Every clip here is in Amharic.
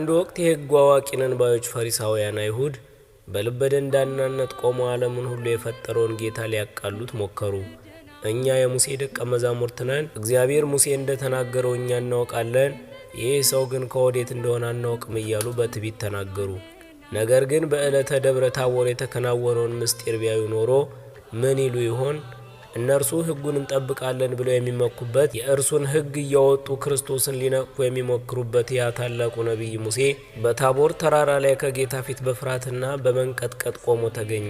በአንድ ወቅት የሕግ አዋቂ ነን ባዮች ፈሪሳውያን አይሁድ በልበ ደንዳናነት ቆመው ዓለምን ሁሉ የፈጠረውን ጌታ ሊያቃሉት ሞከሩ። እኛ የሙሴ ደቀ መዛሙርት ነን፣ እግዚአብሔር ሙሴ እንደተናገረው እኛ እናውቃለን፣ ይህ ሰው ግን ከወዴት እንደሆነ አናውቅም እያሉ በትዕቢት ተናገሩ። ነገር ግን በዕለተ ደብረ ታቦር የተከናወነውን ምስጢር ቢያዩ ኖሮ ምን ይሉ ይሆን? እነርሱ ሕጉን እንጠብቃለን ብለው የሚመኩበት የእርሱን ሕግ እያወጡ ክርስቶስን ሊነቅፉ የሚሞክሩበት ያ ታላቁ ነቢይ ሙሴ በታቦር ተራራ ላይ ከጌታ ፊት በፍርሃትና በመንቀጥቀጥ ቆሞ ተገኘ።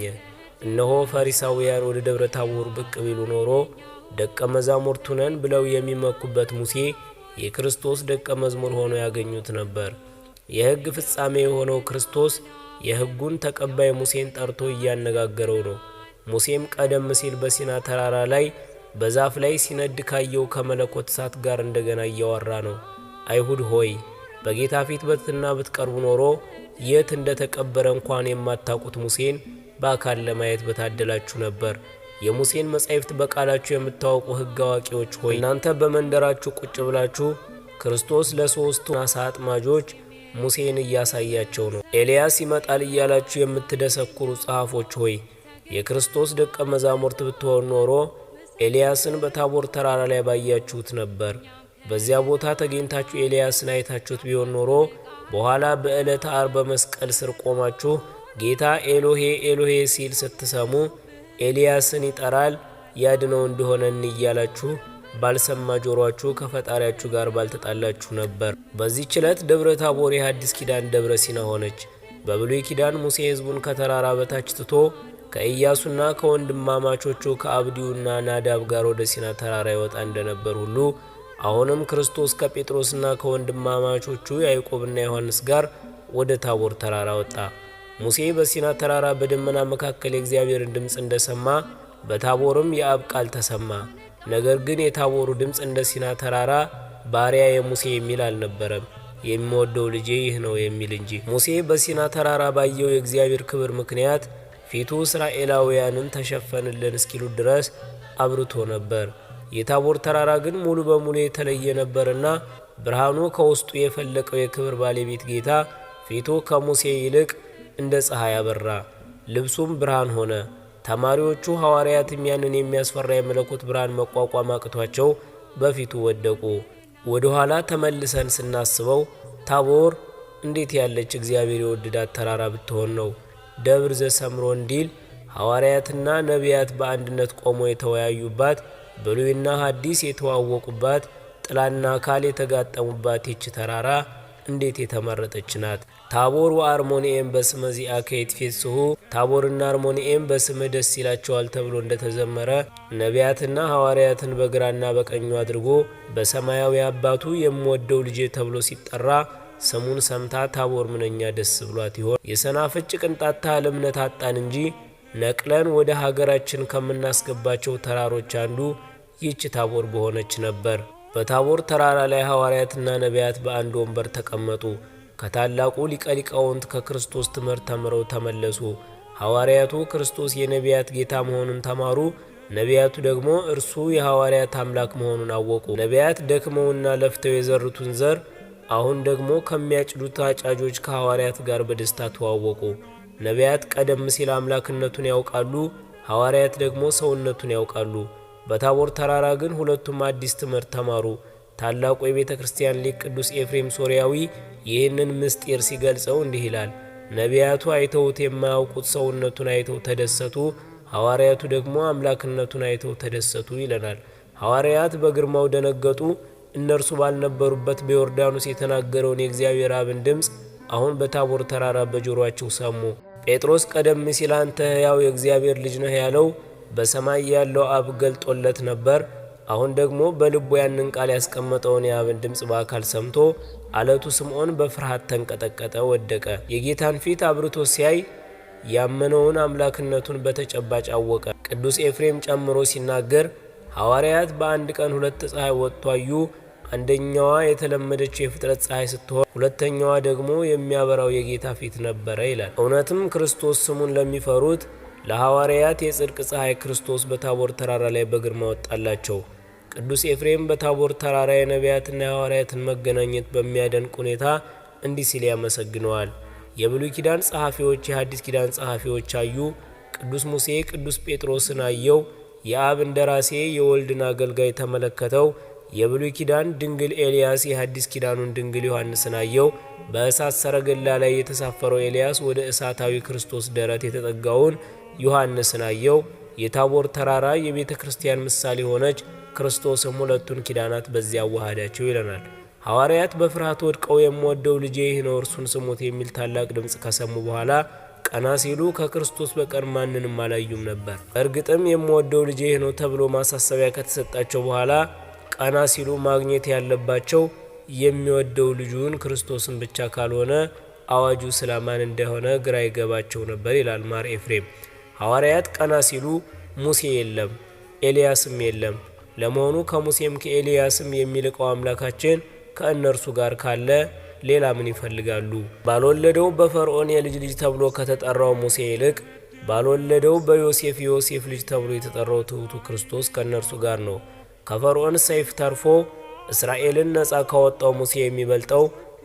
እነሆ ፈሪሳውያን ወደ ደብረ ታቦር ብቅ ቢሉ ኖሮ ደቀ መዛሙርቱ ነን ብለው የሚመኩበት ሙሴ የክርስቶስ ደቀ መዝሙር ሆኖ ያገኙት ነበር። የሕግ ፍጻሜ የሆነው ክርስቶስ የሕጉን ተቀባይ ሙሴን ጠርቶ እያነጋገረው ነው። ሙሴም ቀደም ሲል በሲና ተራራ ላይ በዛፍ ላይ ሲነድ ካየው ከመለኮት እሳት ጋር እንደገና እያወራ ነው። አይሁድ ሆይ በጌታ ፊት በትሕትና ብትቀርቡ ኖሮ የት እንደተቀበረ እንኳን የማታውቁት ሙሴን በአካል ለማየት በታደላችሁ ነበር። የሙሴን መጻሕፍት በቃላችሁ የምታውቁ ሕግ አዋቂዎች ሆይ እናንተ በመንደራችሁ ቁጭ ብላችሁ ክርስቶስ ለሦስቱ ዓሣ አጥማጆች ሙሴን እያሳያቸው ነው፣ ኤልያስ ይመጣል እያላችሁ የምትደሰኩሩ ጸሐፎች ሆይ የክርስቶስ ደቀ መዛሙርት ብትሆኑ ኖሮ ኤልያስን በታቦር ተራራ ላይ ባያችሁት ነበር። በዚያ ቦታ ተገኝታችሁ ኤልያስን አይታችሁት ቢሆን ኖሮ በኋላ በዕለተ ዓርብ በመስቀል ስር ቆማችሁ ጌታ ኤሎሄ ኤሎሄ ሲል ስትሰሙ ኤልያስን ይጠራል ያድነው እንደሆነ እያላችሁ ባልሰማ ጆሮአችሁ ከፈጣሪያችሁ ጋር ባልተጣላችሁ ነበር። በዚህች ዕለት ደብረ ታቦር የሐዲስ ኪዳን ደብረ ሲና ሆነች። በብሉይ ኪዳን ሙሴ ሕዝቡን ከተራራ በታች ትቶ ከኢያሱና ከወንድማማቾቹ ከአብዲዩና ናዳብ ጋር ወደ ሲና ተራራ ይወጣ እንደነበር ሁሉ አሁንም ክርስቶስ ከጴጥሮስና ከወንድማማቾቹ ያዕቆብና ዮሐንስ ጋር ወደ ታቦር ተራራ ወጣ። ሙሴ በሲና ተራራ በደመና መካከል የእግዚአብሔርን ድምፅ እንደሰማ በታቦርም የአብ ቃል ተሰማ። ነገር ግን የታቦሩ ድምፅ እንደ ሲና ተራራ ባሪያ የሙሴ የሚል አልነበረም፣ የሚወደው ልጄ ይህ ነው የሚል እንጂ። ሙሴ በሲና ተራራ ባየው የእግዚአብሔር ክብር ምክንያት ፊቱ እስራኤላውያንን ተሸፈንልን እስኪሉ ድረስ አብርቶ ነበር። የታቦር ተራራ ግን ሙሉ በሙሉ የተለየ ነበርና ብርሃኑ ከውስጡ የፈለቀው የክብር ባለቤት ጌታ ፊቱ ከሙሴ ይልቅ እንደ ፀሐይ አበራ፣ ልብሱም ብርሃን ሆነ። ተማሪዎቹ ሐዋርያትም ያንን የሚያስፈራ የመለኮት ብርሃን መቋቋም አቅቷቸው በፊቱ ወደቁ። ወደ ኋላ ተመልሰን ስናስበው ታቦር እንዴት ያለች እግዚአብሔር የወደዳት ተራራ ብትሆን ነው! ደብር ዘሰምሮ እንዲል ሐዋርያትና ነቢያት በአንድነት ቆመው የተወያዩባት፣ ብሉይና ሐዲስ የተዋወቁባት፣ ጥላና አካል የተጋጠሙባት ይች ተራራ እንዴት የተመረጠች ናት! ታቦር ወአርሞንኤም በስመ ዚአከ ይትፌስሑ፣ ታቦርና አርሞንኤም በስምህ ደስ ይላቸዋል ተብሎ እንደተዘመረ ነቢያትና ሐዋርያትን በግራና በቀኙ አድርጎ በሰማያዊ አባቱ የምወደው ልጄ ተብሎ ሲጠራ ስሙን ሰምታ ታቦር ምንኛ ደስ ብሏት ይሆን? የሰናፍጭ ቅንጣት ታህል እምነት አጣን እንጂ ነቅለን ወደ ሀገራችን ከምናስገባቸው ተራሮች አንዱ ይህች ታቦር በሆነች ነበር። በታቦር ተራራ ላይ ሐዋርያትና ነቢያት በአንድ ወንበር ተቀመጡ። ከታላቁ ሊቀ ሊቃውንት ከክርስቶስ ትምህርት ተምረው ተመለሱ። ሐዋርያቱ ክርስቶስ የነቢያት ጌታ መሆኑን ተማሩ። ነቢያቱ ደግሞ እርሱ የሐዋርያት አምላክ መሆኑን አወቁ። ነቢያት ደክመውና ለፍተው የዘሩትን ዘር አሁን ደግሞ ከሚያጭዱት አጫጆች ከሐዋርያት ጋር በደስታ ተዋወቁ። ነቢያት ቀደም ሲል አምላክነቱን ያውቃሉ፣ ሐዋርያት ደግሞ ሰውነቱን ያውቃሉ። በታቦር ተራራ ግን ሁለቱም አዲስ ትምህርት ተማሩ። ታላቁ የቤተ ክርስቲያን ሊቅ ቅዱስ ኤፍሬም ሶርያዊ ይህንን ምስጢር ሲገልጸው እንዲህ ይላል። ነቢያቱ አይተውት የማያውቁት ሰውነቱን አይተው ተደሰቱ፣ ሐዋርያቱ ደግሞ አምላክነቱን አይተው ተደሰቱ ይለናል። ሐዋርያት በግርማው ደነገጡ። እነርሱ ባልነበሩበት በዮርዳኖስ የተናገረውን የእግዚአብሔር አብን ድምፅ አሁን በታቦር ተራራ በጆሮአቸው ሰሙ። ጴጥሮስ ቀደም ሲል አንተ ሕያው የእግዚአብሔር ልጅ ነህ ያለው በሰማይ ያለው አብ ገልጦለት ነበር። አሁን ደግሞ በልቡ ያንን ቃል ያስቀመጠውን የአብን ድምፅ በአካል ሰምቶ አለቱ ስምዖን በፍርሃት ተንቀጠቀጠ፣ ወደቀ። የጌታን ፊት አብርቶ ሲያይ ያመነውን አምላክነቱን በተጨባጭ አወቀ። ቅዱስ ኤፍሬም ጨምሮ ሲናገር ሐዋርያት በአንድ ቀን ሁለት ፀሐይ ወጥቶ አዩ። አንደኛዋ የተለመደች የፍጥረት ፀሐይ ስትሆን ሁለተኛዋ ደግሞ የሚያበራው የጌታ ፊት ነበረ ይላል። እውነትም ክርስቶስ ስሙን ለሚፈሩት ለሐዋርያት የጽድቅ ፀሐይ ክርስቶስ በታቦር ተራራ ላይ በግርማ ወጣላቸው። ቅዱስ ኤፍሬም በታቦር ተራራ የነቢያትና የሐዋርያትን መገናኘት በሚያደንቅ ሁኔታ እንዲህ ሲል ያመሰግነዋል። የብሉይ ኪዳን ጸሐፊዎች የሐዲስ ኪዳን ጸሐፊዎች አዩ። ቅዱስ ሙሴ ቅዱስ ጴጥሮስን አየው። የአብ እንደራሴ የወልድን አገልጋይ ተመለከተው። የብሉይ ኪዳን ድንግል ኤልያስ የሐዲስ ኪዳኑን ድንግል ዮሐንስን አየው። በእሳት ሰረገላ ላይ የተሳፈረው ኤልያስ ወደ እሳታዊ ክርስቶስ ደረት የተጠጋውን ዮሐንስን አየው። የታቦር ተራራ የቤተ ክርስቲያን ምሳሌ ሆነች። ክርስቶስም ሁለቱን ኪዳናት በዚያ አዋሃዳቸው ይለናል። ሐዋርያት በፍርሃት ወድቀው የምወደው ልጄ ይህ ነው እርሱን ስሙት የሚል ታላቅ ድምፅ ከሰሙ በኋላ ቀና ሲሉ ከክርስቶስ በቀር ማንንም አላዩም ነበር። እርግጥም የምወደው ልጄ ይህ ነው ተብሎ ማሳሰቢያ ከተሰጣቸው በኋላ ቀና ሲሉ ማግኘት ያለባቸው የሚወደው ልጁን ክርስቶስን ብቻ ካልሆነ አዋጁ ስለማን እንደሆነ ግራ ይገባቸው ነበር ይላል ማር ኤፍሬም። ሐዋርያት ቀና ሲሉ ሙሴ የለም፣ ኤልያስም የለም። ለመሆኑ ከሙሴም ከኤልያስም የሚልቀው አምላካችን ከእነርሱ ጋር ካለ ሌላ ምን ይፈልጋሉ? ባልወለደው በፈርዖን የልጅ ልጅ ተብሎ ከተጠራው ሙሴ ይልቅ ባልወለደው በዮሴፍ የዮሴፍ ልጅ ተብሎ የተጠራው ትሑቱ ክርስቶስ ከእነርሱ ጋር ነው። ከፈርዖን ሰይፍ ተርፎ እስራኤልን ነፃ ካወጣው ሙሴ የሚበልጠው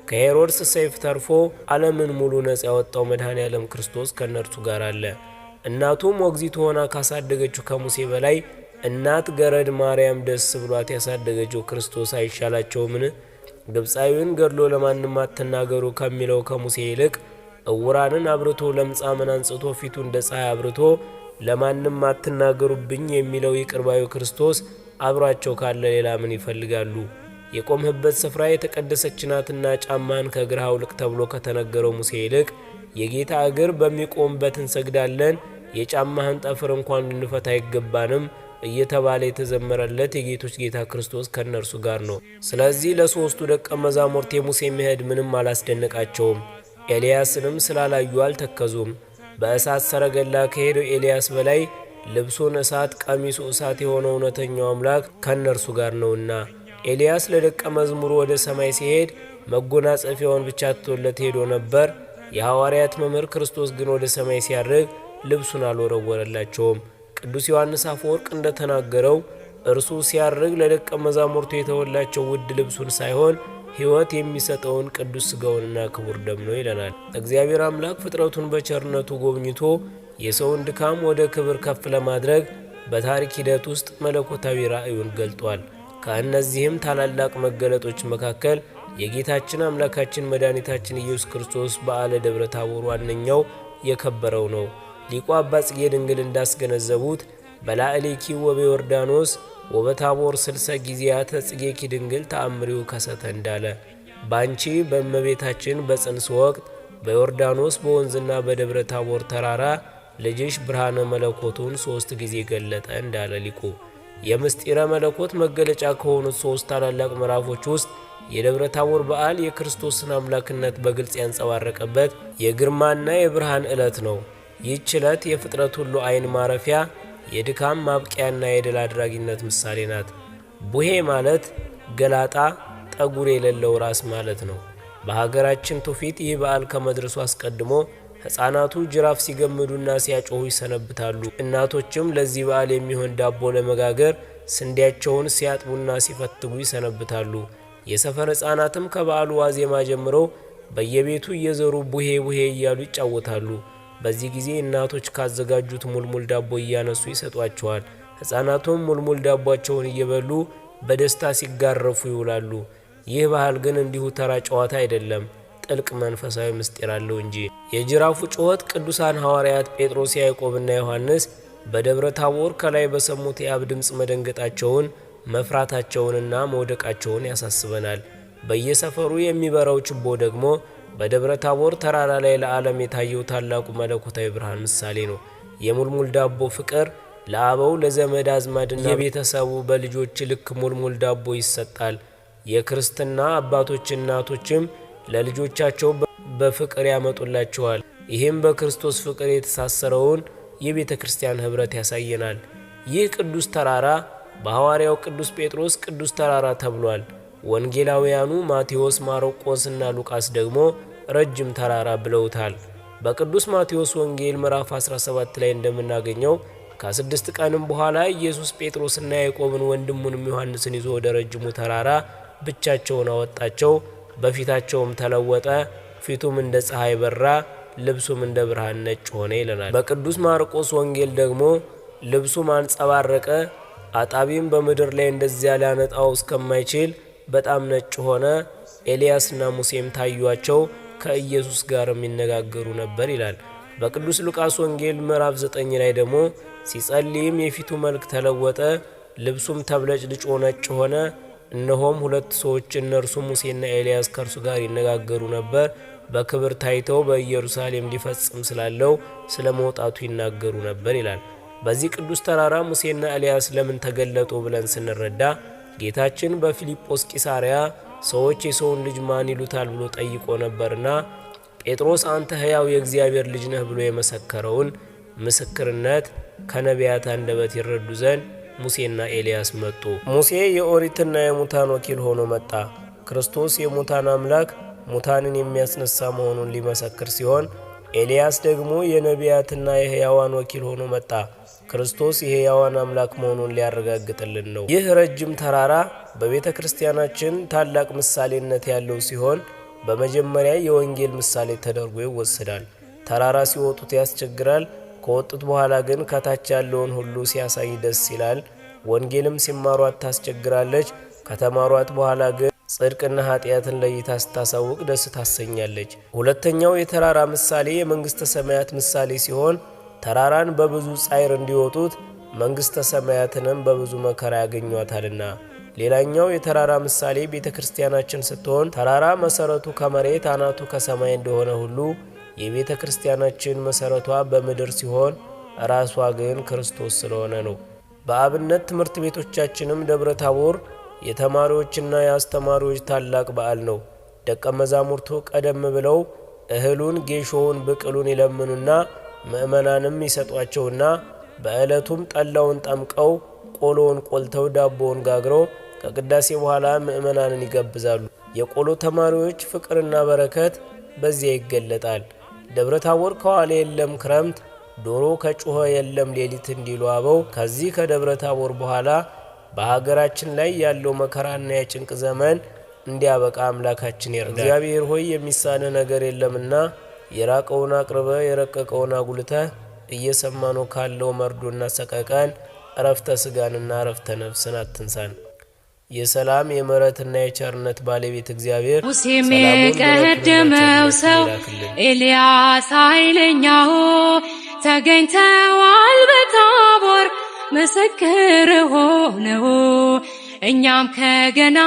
ከሄሮድስ ሰይፍ ተርፎ ዓለምን ሙሉ ነፃ ያወጣው መድኃኔ ዓለም ክርስቶስ ከእነርሱ ጋር አለ። እናቱ ሞግዚት ሆና ካሳደገችው ከሙሴ በላይ እናት ገረድ ማርያም ደስ ብሏት ያሳደገችው ክርስቶስ አይሻላቸውምን? ግብፃዊውን ገድሎ ለማንም አትናገሩ ከሚለው ከሙሴ ይልቅ እውራንን አብርቶ ለምጻምን አንጽቶ ፊቱ እንደ ፀሐይ አብርቶ ለማንም አትናገሩብኝ የሚለው ይቅርባዩ ክርስቶስ አብሯቸው ካለ ሌላ ምን ይፈልጋሉ? የቆምህበት ስፍራ የተቀደሰች ናትና ጫማን ከእግርህ አውልቅ ተብሎ ከተነገረው ሙሴ ይልቅ የጌታ እግር በሚቆምበት እንሰግዳለን፣ የጫማህን ጠፍር እንኳን ልንፈታ አይገባንም እየተባለ የተዘመረለት የጌቶች ጌታ ክርስቶስ ከእነርሱ ጋር ነው። ስለዚህ ለሶስቱ ደቀ መዛሙርት የሙሴ መሄድ ምንም አላስደነቃቸውም። ኤልያስንም ስላላዩ አልተከዙም። በእሳት ሰረገላ ከሄደው ኤልያስ በላይ ልብሱን እሳት ቀሚሱ እሳት የሆነው እውነተኛው አምላክ ከእነርሱ ጋር ነውና። ኤልያስ ለደቀ መዝሙሩ ወደ ሰማይ ሲሄድ መጎናጸፊያውን ብቻ ትቶለት ሄዶ ነበር። የሐዋርያት መምህር ክርስቶስ ግን ወደ ሰማይ ሲያርግ ልብሱን አልወረወረላቸውም። ቅዱስ ዮሐንስ አፈወርቅ እንደተናገረው እርሱ ሲያርግ ለደቀ መዛሙርቱ የተወላቸው ውድ ልብሱን ሳይሆን ሕይወት የሚሰጠውን ቅዱስ ሥጋውንና ክቡር ደም ነው ይለናል። እግዚአብሔር አምላክ ፍጥረቱን በቸርነቱ ጎብኝቶ የሰውን ድካም ወደ ክብር ከፍ ለማድረግ በታሪክ ሂደት ውስጥ መለኮታዊ ራእዩን ገልጧል። ከእነዚህም ታላላቅ መገለጦች መካከል የጌታችን አምላካችን መድኃኒታችን ኢየሱስ ክርስቶስ በዓለ ደብረ ታቦር ዋነኛው የከበረው ነው። ሊቁ አባ ጽጌ ድንግል እንዳስገነዘቡት በላዕሌኪ ወበዮርዳኖስ ወበታቦር 60 ጊዜያተ ጽጌኪ ድንግል ተአምሪው ከሰተ እንዳለ ባንቺ በእመቤታችን በጽንስ ወቅት በዮርዳኖስ በወንዝና በደብረ ታቦር ተራራ ልጅሽ ብርሃነ መለኮቱን 3 ጊዜ ገለጠ እንዳለ ሊቁ። የምስጢረ መለኮት መገለጫ ከሆኑት 3 ታላላቅ ምዕራፎች ውስጥ የደብረ ታቦር በዓል የክርስቶስን አምላክነት በግልጽ ያንጸባረቀበት የግርማና የብርሃን ዕለት ነው። ይህች ዕለት የፍጥረት ሁሉ ዓይን ማረፊያ፣ የድካም ማብቂያና የድል አድራጊነት ምሳሌ ናት። ቡሄ ማለት ገላጣ ጠጉር የሌለው ራስ ማለት ነው። በሀገራችን ትውፊት ይህ በዓል ከመድረሱ አስቀድሞ ሕፃናቱ ጅራፍ ሲገምዱና ሲያጮሁ ይሰነብታሉ። እናቶችም ለዚህ በዓል የሚሆን ዳቦ ለመጋገር ስንዴያቸውን ሲያጥቡና ሲፈትጉ ይሰነብታሉ። የሰፈር ሕፃናትም ከበዓሉ ዋዜማ ጀምረው በየቤቱ እየዘሩ ቡሄ ቡሄ እያሉ ይጫወታሉ። በዚህ ጊዜ እናቶች ካዘጋጁት ሙልሙል ዳቦ እያነሱ ይሰጧቸዋል። ሕፃናቱም ሙልሙል ዳቦቸውን እየበሉ በደስታ ሲጋረፉ ይውላሉ። ይህ ባህል ግን እንዲሁ ተራ ጨዋታ አይደለም፣ ጥልቅ መንፈሳዊ ምስጢር አለው እንጂ። የጅራፉ ጩኸት ቅዱሳን ሐዋርያት ጴጥሮስ፣ ያዕቆብና ዮሐንስ በደብረ ታቦር ከላይ በሰሙት የአብ ድምፅ መደንገጣቸውን መፍራታቸውንና መውደቃቸውን ያሳስበናል። በየሰፈሩ የሚበራው ችቦ ደግሞ በደብረ ታቦር ተራራ ላይ ለዓለም የታየው ታላቁ መለኮታዊ ብርሃን ምሳሌ ነው። የሙልሙል ዳቦ ፍቅር ለአበው ለዘመድ አዝማድና የቤተሰቡ በልጆች ልክ ሙልሙል ዳቦ ይሰጣል። የክርስትና አባቶች እናቶችም ለልጆቻቸው በፍቅር ያመጡላቸዋል። ይህም በክርስቶስ ፍቅር የተሳሰረውን የቤተ ክርስቲያን ኅብረት ያሳየናል። ይህ ቅዱስ ተራራ በሐዋርያው ቅዱስ ጴጥሮስ ቅዱስ ተራራ ተብሏል። ወንጌላውያኑ ማቴዎስ፣ ማርቆስ እና ሉቃስ ደግሞ ረጅም ተራራ ብለውታል። በቅዱስ ማቴዎስ ወንጌል ምዕራፍ 17 ላይ እንደምናገኘው ከ6 ቀንም በኋላ ኢየሱስ ጴጥሮስና ያዕቆብን ወንድሙንም ዮሐንስን ይዞ ወደ ረጅሙ ተራራ ብቻቸውን አወጣቸው። በፊታቸውም ተለወጠ፣ ፊቱም እንደ ፀሐይ በራ፣ ልብሱም እንደ ብርሃን ነጭ ሆነ ይለናል። በቅዱስ ማርቆስ ወንጌል ደግሞ ልብሱም አንጸባረቀ፣ አጣቢም በምድር ላይ እንደዚያ ሊያነጣው እስከማይችል በጣም ነጭ ሆነ፣ ኤልያስና ሙሴም ታዩአቸው፣ ከኢየሱስ ጋር የሚነጋገሩ ነበር ይላል። በቅዱስ ሉቃስ ወንጌል ምዕራፍ 9 ላይ ደግሞ ሲጸልይም የፊቱ መልክ ተለወጠ፣ ልብሱም ተብለጭልጮ ነጭ ሆነ፣ እነሆም ሁለት ሰዎች እነርሱም ሙሴና ኤልያስ ከእርሱ ጋር ይነጋገሩ ነበር፣ በክብር ታይተው በኢየሩሳሌም ሊፈጽም ስላለው ስለ መውጣቱ ይናገሩ ነበር ይላል። በዚህ ቅዱስ ተራራ ሙሴና ኤልያስ ለምን ተገለጡ ብለን ስንረዳ ጌታችን በፊልጶስ ቂሳርያ ሰዎች የሰውን ልጅ ማን ይሉታል ብሎ ጠይቆ ነበርና ጴጥሮስ አንተ ሕያው የእግዚአብሔር ልጅ ነህ ብሎ የመሰከረውን ምስክርነት ከነቢያት አንደበት ይረዱ ዘንድ ሙሴና ኤልያስ መጡ። ሙሴ የኦሪትና የሙታን ወኪል ሆኖ መጣ። ክርስቶስ የሙታን አምላክ ሙታንን የሚያስነሳ መሆኑን ሊመሰክር ሲሆን፣ ኤልያስ ደግሞ የነቢያትና የሕያዋን ወኪል ሆኖ መጣ። ክርስቶስ የሕያዋን አምላክ መሆኑን ሊያረጋግጥልን ነው። ይህ ረጅም ተራራ በቤተ ክርስቲያናችን ታላቅ ምሳሌነት ያለው ሲሆን በመጀመሪያ የወንጌል ምሳሌ ተደርጎ ይወሰዳል። ተራራ ሲወጡት ያስቸግራል፣ ከወጡት በኋላ ግን ከታች ያለውን ሁሉ ሲያሳይ ደስ ይላል። ወንጌልም ሲማሯት ታስቸግራለች፣ ከተማሯት በኋላ ግን ጽድቅና ኃጢአትን ለይታ ስታሳውቅ ደስ ታሰኛለች። ሁለተኛው የተራራ ምሳሌ የመንግሥተ ሰማያት ምሳሌ ሲሆን ተራራን በብዙ ጻይር እንዲወጡት መንግሥተ ሰማያትንም በብዙ መከራ ያገኟታልና። ሌላኛው የተራራ ምሳሌ ቤተ ክርስቲያናችን ስትሆን ተራራ መሰረቱ ከመሬት አናቱ ከሰማይ እንደሆነ ሁሉ የቤተ ክርስቲያናችን መሰረቷ በምድር ሲሆን ራሷ ግን ክርስቶስ ስለሆነ ነው። በአብነት ትምህርት ቤቶቻችንም ደብረ ታቦር የተማሪዎችና የአስተማሪዎች ታላቅ በዓል ነው። ደቀ መዛሙርቱ ቀደም ብለው እህሉን፣ ጌሾውን፣ ብቅሉን ይለምኑና ምእመናንም ይሰጧቸውና በዕለቱም ጠላውን ጠምቀው ቆሎውን ቆልተው ዳቦውን ጋግረው ከቅዳሴ በኋላ ምእመናንን ይጋብዛሉ። የቆሎ ተማሪዎች ፍቅርና በረከት በዚያ ይገለጣል። ደብረ ታቦር ከዋለ የለም ክረምት፣ ዶሮ ከጮኸ የለም ሌሊት እንዲሉ አበው ከዚህ ከደብረ ታቦር በኋላ በሀገራችን ላይ ያለው መከራና የጭንቅ ዘመን እንዲያበቃ አምላካችን ይርዳል። እግዚአብሔር ሆይ የሚሳንህ ነገር የለምና የራቀውን አቅርበ የረቀቀውን አጉልተ እየሰማነው ካለው መርዶና ሰቀቀን እረፍተ ስጋንና እረፍተ ነፍስን አትንሳን። የሰላም የምሕረትና የቸርነት ባለቤት እግዚአብሔር ሙሴም የቀደመው ሰው ኤልያስ ኃይለኛው ተገኝተዋል በታቦር ምስክር ሆነው እኛም ከገና